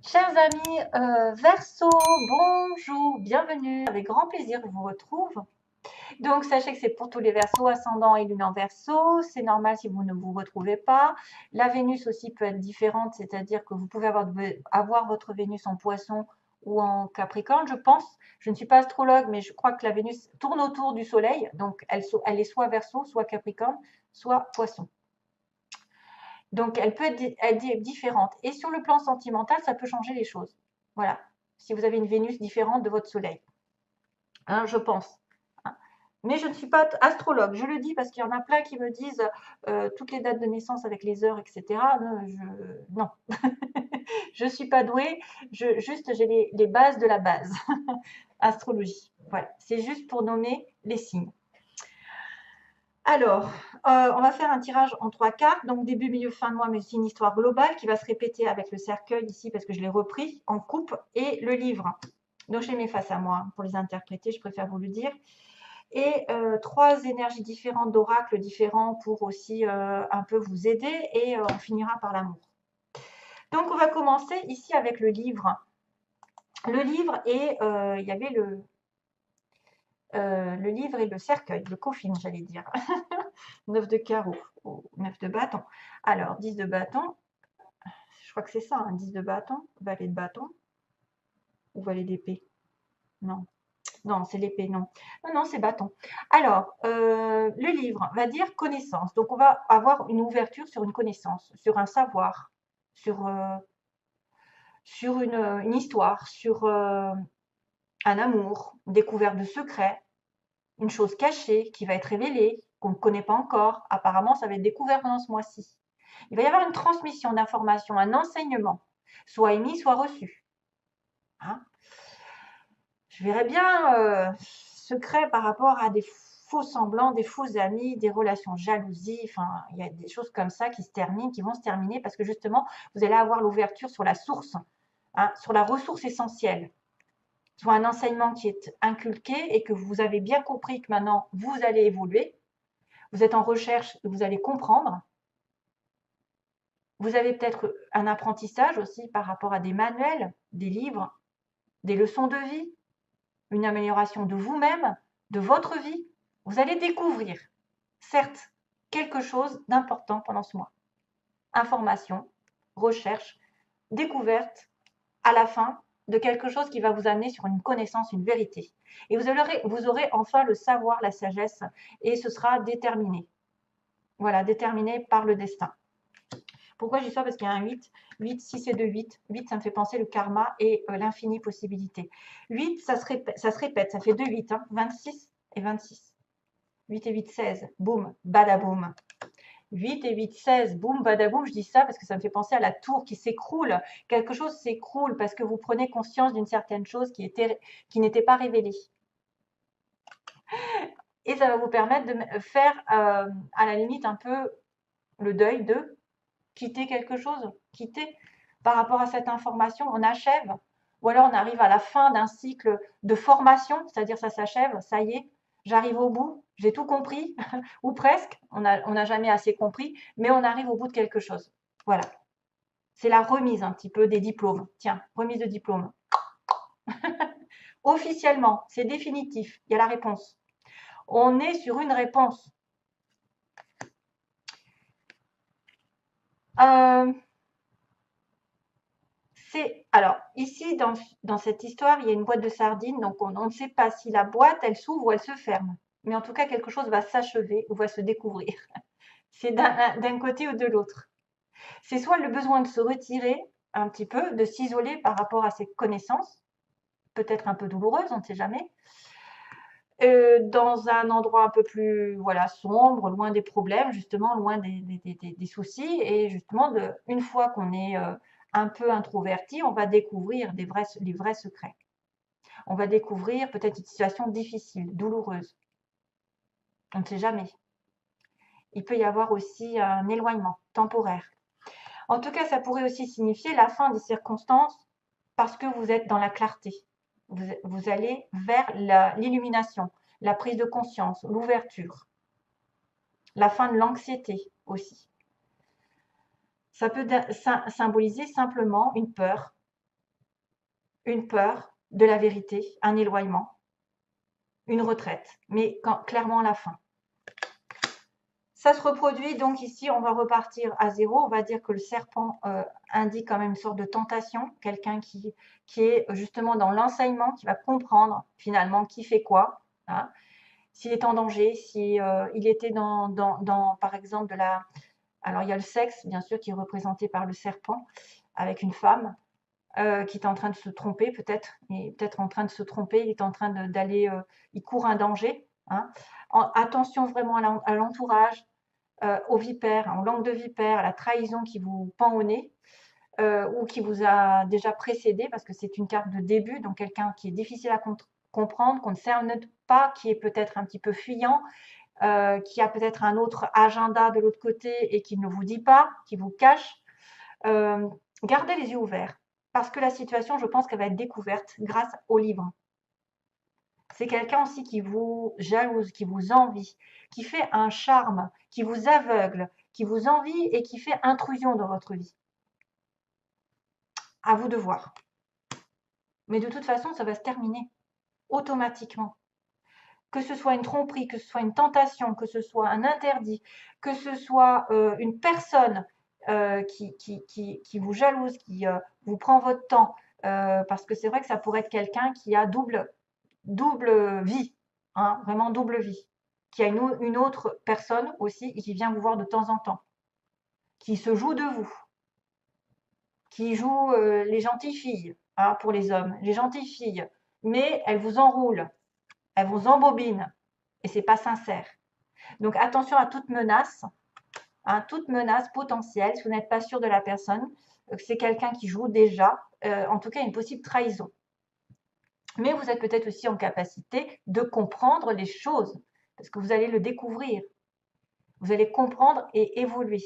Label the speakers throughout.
Speaker 1: Chers amis, Verseau, bonjour, bienvenue. Avec grand plaisir, je vous retrouve. Donc, sachez que c'est pour tous les Verseaux, ascendant et lune en Verseau. C'est normal si vous ne vous retrouvez pas. La Vénus aussi peut être différente, c'est-à-dire que vous pouvez avoir votre Vénus en Poisson ou en Capricorne, je pense. Je ne suis pas astrologue, mais je crois que la Vénus tourne autour du Soleil. Donc, elle est soit Verseau, soit Capricorne, soit Poisson. Donc, elle peut être différente. Et sur le plan sentimental, ça peut changer les choses. Voilà. Si vous avez une Vénus différente de votre Soleil, hein, je pense. Hein. Mais je ne suis pas astrologue. Je le dis parce qu'il y en a plein qui me disent toutes les dates de naissance avec les heures, etc. Non, je ne suis pas douée. Juste, j'ai les bases de la base. Astrologie. Voilà. C'est juste pour nommer les signes. Alors, on va faire un tirage en 3 cartes, donc début, milieu, fin de mois, mais c'est une histoire globale qui va se répéter avec le cercueil ici parce que je l'ai repris en coupe et le livre. Donc, je les mets face à moi pour les interpréter, je préfère vous le dire. Et 3 énergies différentes d'oracles différents pour aussi un peu vous aider et on finira par l'amour. Donc, on va commencer ici avec le livre. Le livre et il y avait le livre et le cercueil, le coffin, j'allais dire. 9 de carreau, 9 de bâton. Alors, 10 de bâton, je crois que c'est ça, 10 de bâton, valet de bâton, ou valet d'épée. Non, non, c'est l'épée, non. Non, non, c'est bâton. Alors, le livre va dire connaissance. Donc, on va avoir une ouverture sur une connaissance, sur un savoir, sur une histoire, sur un amour, une découverte de secrets, une chose cachée qui va être révélée, qu'on ne connaît pas encore. Apparemment, ça va être découvert pendant ce mois-ci. Il va y avoir une transmission d'informations, un enseignement, soit émis, soit reçu. Hein. Je verrais bien secret par rapport à des faux semblants, des faux amis, des relations jalousie. Enfin, il y a des choses comme ça qui se terminent, qui vont se terminer parce que justement, vous allez avoir l'ouverture sur la source, hein, sur la ressource essentielle. Soit un enseignement qui est inculqué et que vous avez bien compris que maintenant vous allez évoluer. Vous êtes en recherche, vous allez comprendre. Vous avez peut-être un apprentissage aussi par rapport à des manuels, des livres, des leçons de vie, une amélioration de vous-même, de votre vie. Vous allez découvrir, certes, quelque chose d'important pendant ce mois. Information, recherche, découverte, à la fin de quelque chose qui va vous amener sur une connaissance, une vérité. Et vous aurez enfin le savoir, la sagesse, et ce sera déterminé. Voilà, déterminé par le destin. Pourquoi je dis ça? Parce qu'il y a un 8. 8, 6 et 2, 8. 8, ça me fait penser le karma et l'infinie possibilité. 8, ça se répète, ça fait 2 8. Hein, 26 et 26. 8 et 8, 16. Boum, badaboum. 8 et 8, 16. Boum, badaboum. Je dis ça parce que ça me fait penser à la tour qui s'écroule. Quelque chose s'écroule parce que vous prenez conscience d'une certaine chose qui n'était pas révélée. Et ça va vous permettre de faire à la limite un peu le deuil de quitter quelque chose, quitter par rapport à cette information, on achève, ou alors on arrive à la fin d'un cycle de formation, c'est-à-dire ça s'achève, ça y est, j'arrive au bout, j'ai tout compris, ou presque, on n'a jamais assez compris, mais on arrive au bout de quelque chose. Voilà. C'est la remise un petit peu des diplômes. Tiens, remise de diplôme. Officiellement, c'est définitif, il y a la réponse. On est sur une réponse. Alors, ici, dans cette histoire, il y a une boîte de sardines, donc on ne sait pas si la boîte, elle s'ouvre ou elle se ferme. Mais en tout cas, quelque chose va s'achever ou va se découvrir. C'est d'un côté ou de l'autre. C'est soit le besoin de se retirer un petit peu, de s'isoler par rapport à ses connaissances, peut-être un peu douloureuses, on ne sait jamais, dans un endroit un peu plus voilà, sombre, loin des problèmes, justement, loin des soucis. Et justement, une fois qu'on est un peu introverti, on va découvrir les vrais secrets. On va découvrir peut-être une situation difficile, douloureuse. On ne sait jamais. Il peut y avoir aussi un éloignement temporaire. En tout cas, ça pourrait aussi signifier la fin des circonstances parce que vous êtes dans la clarté. Vous allez vers l'illumination, la prise de conscience, l'ouverture, la fin de l'anxiété aussi. Ça peut symboliser simplement une peur, une peur de la vérité, un éloignement, une retraite, mais clairement la fin. Ça se reproduit, donc ici, on va repartir à zéro. On va dire que le serpent indique quand même une sorte de tentation, quelqu'un qui est justement dans l'enseignement, qui va comprendre finalement qui fait quoi, hein. S'il est en danger, si il était par exemple, alors il y a le sexe, bien sûr, qui est représenté par le serpent, avec une femme qui est en train de se tromper, peut-être, il est peut-être en train de se tromper, il est en train d'aller, il court un danger, hein. Attention vraiment à l'entourage, aux vipères, en langue de vipère, à la trahison qui vous pend au nez, ou qui vous a déjà précédé, parce que c'est une carte de début, donc quelqu'un qui est difficile à comprendre, qu'on ne cerne pas, qui est peut-être un petit peu fuyant, qui a peut-être un autre agenda de l'autre côté et qui ne vous dit pas, qui vous cache. Gardez les yeux ouverts, parce que la situation, je pense qu'elle va être découverte grâce au livre. C'est quelqu'un aussi qui vous jalouse, qui vous envie, qui fait un charme, qui vous aveugle, qui vous envie et qui fait intrusion dans votre vie. À vous de voir. Mais de toute façon, ça va se terminer automatiquement. Que ce soit une tromperie, que ce soit une tentation, que ce soit un interdit, que ce soit une personne qui vous jalouse, qui vous prend votre temps, parce que c'est vrai que ça pourrait être quelqu'un qui a double vie, hein, vraiment double vie, qui a une autre personne aussi et qui vient vous voir de temps en temps, qui se joue de vous, qui joue les gentilles filles, hein, pour les hommes, les gentilles filles, mais elles vous enroulent, elles vous embobinent et c'est pas sincère. Donc attention à toute menace, hein, toute menace potentielle, si vous n'êtes pas sûr de la personne, c'est quelqu'un qui joue déjà, en tout cas une possible trahison. Mais vous êtes peut-être aussi en capacité de comprendre les choses, parce que vous allez le découvrir. Vous allez comprendre et évoluer.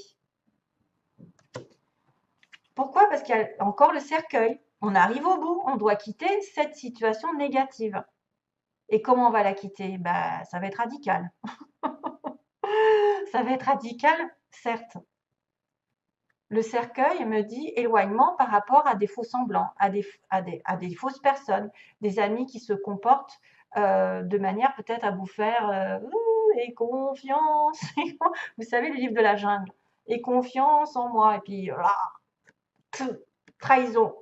Speaker 1: Pourquoi? Parce qu'il y a encore le cercueil. On arrive au bout, on doit quitter cette situation négative. Et comment on va la quitter? Bah, ça va être radical. Ça va être radical, certes. Le cercueil me dit éloignement par rapport à des faux semblants, à des fausses personnes, des amis qui se comportent de manière peut-être à vous faire et confiance. Vous savez, le livre de la jungle. Et confiance en moi. Et puis, trahison.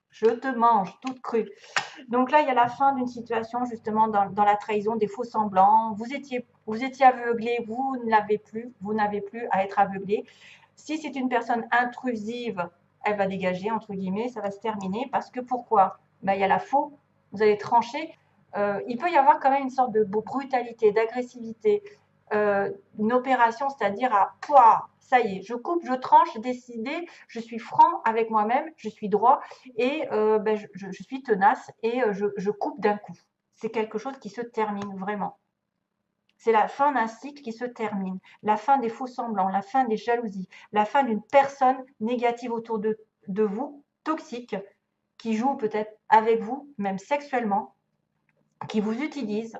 Speaker 1: Je te mange toute crue. Donc là, il y a la fin d'une situation justement dans la trahison, des faux semblants. Vous étiez aveuglé, vous n'avez plus à être aveuglé. Si c'est une personne intrusive, elle va dégager, entre guillemets, ça va se terminer. Parce que pourquoi? Ben, il y a la faux, vous allez trancher. Il peut y avoir quand même une sorte de brutalité, d'agressivité, une opération, c'est-à-dire à poids, ça y est, je coupe, je tranche, décidé, je suis franc avec moi-même, je suis droit et ben, je suis tenace et je coupe d'un coup. C'est quelque chose qui se termine vraiment. C'est la fin d'un cycle qui se termine, la fin des faux semblants, la fin des jalousies, la fin d'une personne négative autour de vous, toxique, qui joue peut-être avec vous, même sexuellement, qui vous utilise.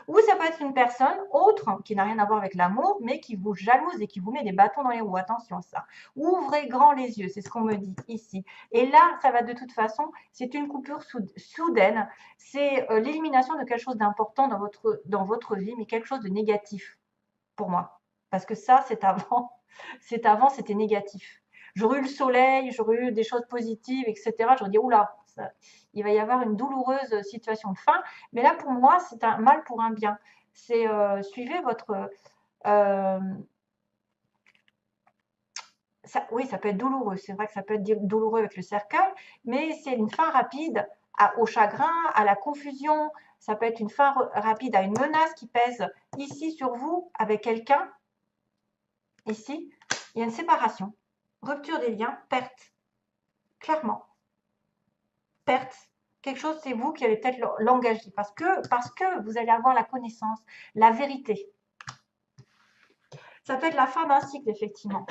Speaker 1: Ou ça peut être une personne autre, qui n'a rien à voir avec l'amour, mais qui vous jalouse et qui vous met des bâtons dans les roues. Attention à ça. Ouvrez grand les yeux, c'est ce qu'on me dit ici. Et là, ça va de toute façon, c'est une coupure soudaine. C'est l'élimination de quelque chose d'important dans votre vie, mais quelque chose de négatif pour moi. Parce que ça, c'est avant. C'était négatif. J'aurais eu le soleil, j'aurais eu des choses positives, etc. J'aurais dit, oula, il va y avoir une douloureuse situation de fin. Mais là, pour moi, c'est un mal pour un bien. C'est suivez votre... euh, oui, ça peut être douloureux. C'est vrai que ça peut être douloureux avec le cercueil, mais c'est une fin rapide au chagrin, à la confusion. Ça peut être une fin rapide à une menace qui pèse ici sur vous avec quelqu'un. Ici, il y a une séparation, rupture des liens, perte, clairement. Perte. Quelque chose, c'est vous qui allez peut-être l'engager parce que vous allez avoir la connaissance, la vérité. Ça peut être la fin d'un cycle, effectivement.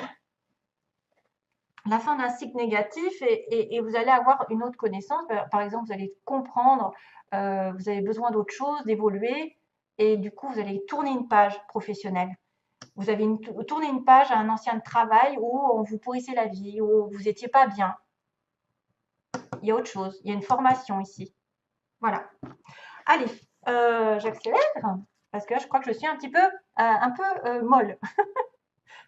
Speaker 1: La fin d'un cycle négatif et vous allez avoir une autre connaissance. Par exemple, vous allez comprendre, vous avez besoin d'autre chose, d'évoluer et du coup, vous allez tourner une page professionnelle. Vous avez tourné une page à un ancien travail où on vous pourrissait la vie, où vous n'étiez pas bien. Il y a autre chose. Il y a une formation ici. Voilà. Allez, j'accélère parce que là, je crois que je suis un peu molle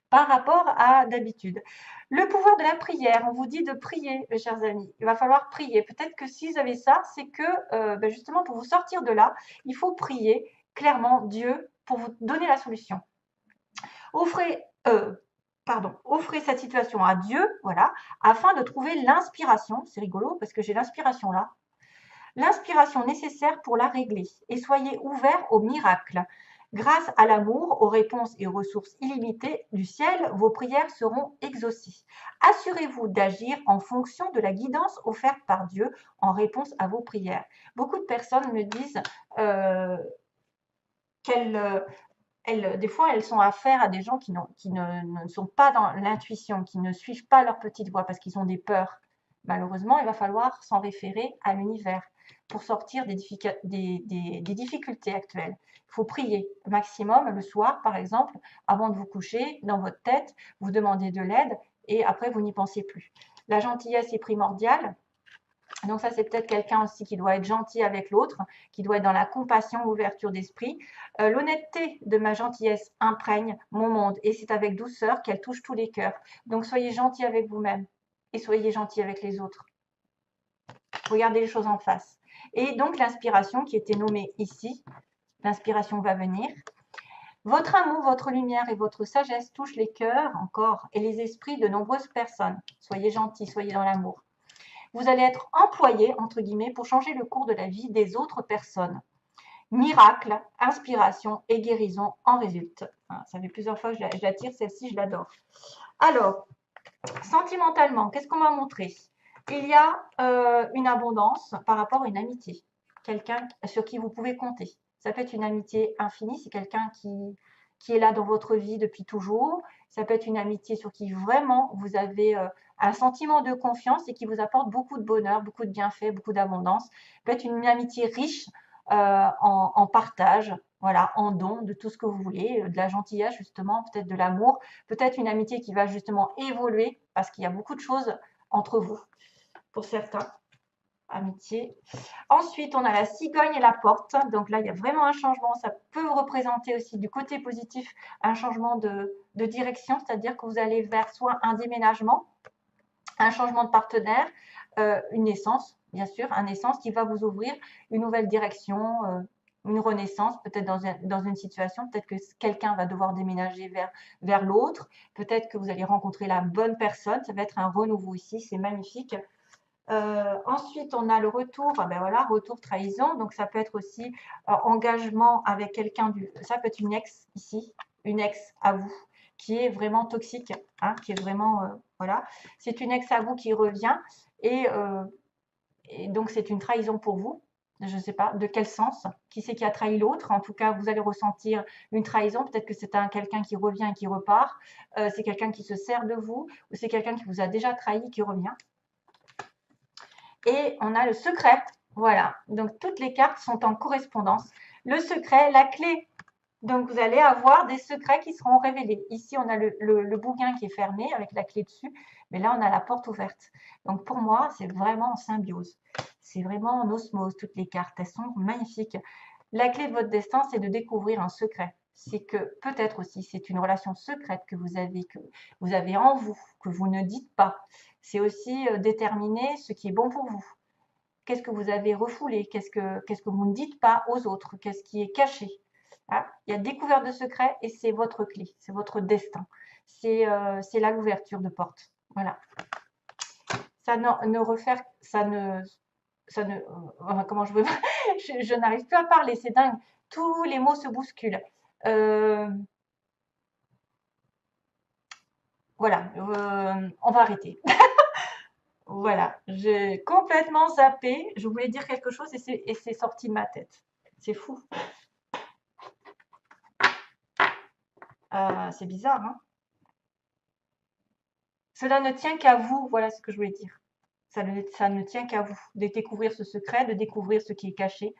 Speaker 1: par rapport à d'habitude. Le pouvoir de la prière, on vous dit de prier, mes chers amis. Il va falloir prier. Peut-être que si vous avez ça, c'est que justement pour vous sortir de là, il faut prier clairement Dieu pour vous donner la solution. Offrez, offrez cette situation à Dieu, voilà, afin de trouver l'inspiration. C'est rigolo parce que j'ai l'inspiration là. L'inspiration nécessaire pour la régler. Et soyez ouverts au miracle. Grâce à l'amour, aux réponses et aux ressources illimitées du ciel, vos prières seront exaucées. Assurez-vous d'agir en fonction de la guidance offerte par Dieu en réponse à vos prières. Beaucoup de personnes me disent des fois, elles sont affaire à des gens qui ne sont pas dans l'intuition, qui ne suivent pas leur petite voix parce qu'ils ont des peurs. Malheureusement, il va falloir s'en référer à l'univers pour sortir des difficultés actuelles. Il faut prier maximum le soir, par exemple, avant de vous coucher, dans votre tête, vous demandez de l'aide et après, vous n'y pensez plus. La gentillesse est primordiale. Donc ça, c'est peut-être quelqu'un aussi qui doit être gentil avec l'autre, qui doit être dans la compassion, l'ouverture d'esprit. L'honnêteté de ma gentillesse imprègne mon monde et c'est avec douceur qu'elle touche tous les cœurs. Donc soyez gentil avec vous-même et soyez gentil avec les autres. Regardez les choses en face. Et donc l'inspiration qui était nommée ici, l'inspiration va venir. Votre amour, votre lumière et votre sagesse touchent les cœurs encore et les esprits de nombreuses personnes. Soyez gentils, soyez dans l'amour. Vous allez être employé, entre guillemets, pour changer le cours de la vie des autres personnes. Miracle, inspiration et guérison en résultent. Ça fait plusieurs fois que je la tire, celle-ci, je l'adore. Alors, sentimentalement, qu'est-ce qu'on m'a montré? Il y a une abondance par rapport à une amitié. Quelqu'un sur qui vous pouvez compter. Ça peut être une amitié infinie, c'est quelqu'un qui est là dans votre vie depuis toujours. Ça peut être une amitié sur qui vraiment vous avez un sentiment de confiance et qui vous apporte beaucoup de bonheur, beaucoup de bienfaits, beaucoup d'abondance. Ça peut être une amitié riche en partage, voilà, en don de tout ce que vous voulez, de la gentillesse justement, peut-être de l'amour, peut-être une amitié qui va justement évoluer parce qu'il y a beaucoup de choses entre vous, pour certains. Amitié. Ensuite, on a la cigogne et la porte. Donc là, il y a vraiment un changement. Ça peut représenter aussi du côté positif un changement de direction, c'est-à-dire que vous allez vers soit un déménagement, un changement de partenaire, une naissance, bien sûr, une naissance qui va vous ouvrir une nouvelle direction, une renaissance, peut-être dans une situation, peut-être que quelqu'un va devoir déménager vers l'autre, peut-être que vous allez rencontrer la bonne personne, ça va être un renouveau ici, c'est magnifique. Ensuite, on a le retour, ben voilà, retour trahison, donc ça peut être aussi engagement avec quelqu'un, ça peut être une ex ici, une ex à vous, qui est vraiment toxique, hein, qui est vraiment, voilà, c'est une ex à vous qui revient et donc c'est une trahison pour vous. Je ne sais pas de quel sens, qui c'est qui a trahi l'autre. En tout cas, vous allez ressentir une trahison. Peut-être que c'est quelqu'un qui revient et qui repart. C'est quelqu'un qui se sert de vous ou c'est quelqu'un qui vous a déjà trahi qui revient. Et on a le secret. Voilà. Donc, toutes les cartes sont en correspondance. Le secret, la clé. Donc, vous allez avoir des secrets qui seront révélés. Ici, on a le bouquin qui est fermé avec la clé dessus. Mais là, on a la porte ouverte. Donc, pour moi, c'est vraiment en symbiose. C'est vraiment en osmose, toutes les cartes. Elles sont magnifiques. La clé de votre destin, c'est de découvrir un secret. C'est que peut-être aussi, c'est une relation secrète que vous avez en vous, que vous ne dites pas. C'est aussi déterminer ce qui est bon pour vous. Qu'est-ce que vous avez refoulé? Qu'est-ce que vous ne dites pas aux autres? Qu'est-ce qui est caché? Ah, il y a découverte de secrets et c'est votre clé, c'est votre destin. C'est là l'ouverture de porte. Voilà. Comment je veux je n'arrive plus à parler, c'est dingue. Tous les mots se bousculent. Voilà, on va arrêter. Voilà, j'ai complètement zappé. Je voulais dire quelque chose et c'est sorti de ma tête. C'est fou. C'est bizarre, hein? Cela ne tient qu'à vous, voilà ce que je voulais dire. Ça ne tient qu'à vous de découvrir ce secret, de découvrir ce qui est caché.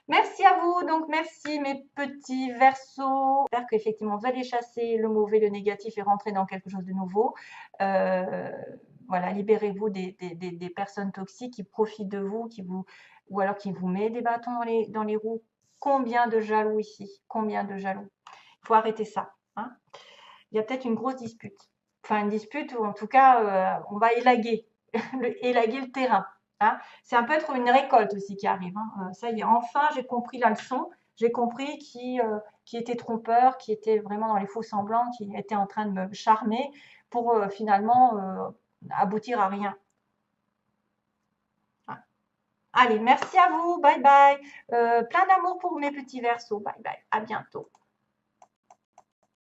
Speaker 1: Merci à vous, donc merci mes petits versos. J'espère qu'effectivement vous allez chasser le mauvais, le négatif et rentrer dans quelque chose de nouveau. Voilà. Voilà, libérez-vous des personnes toxiques qui profitent de vous, ou alors qui vous mettent des bâtons dans les roues. Combien de jaloux ici? Combien de jaloux? Il faut arrêter ça, hein. Il y a peut-être une grosse dispute. Enfin, une dispute, ou en tout cas, on va élaguer, élaguer le terrain, hein. C'est un peu être une récolte aussi qui arrive, hein. Ça y est, enfin, j'ai compris la leçon. J'ai compris qui était trompeur, qui était vraiment dans les faux semblants, qui était en train de me charmer pour finalement aboutir à rien. Ah. Allez, merci à vous. Bye bye. Plein d'amour pour mes petits versos. Bye bye. À bientôt.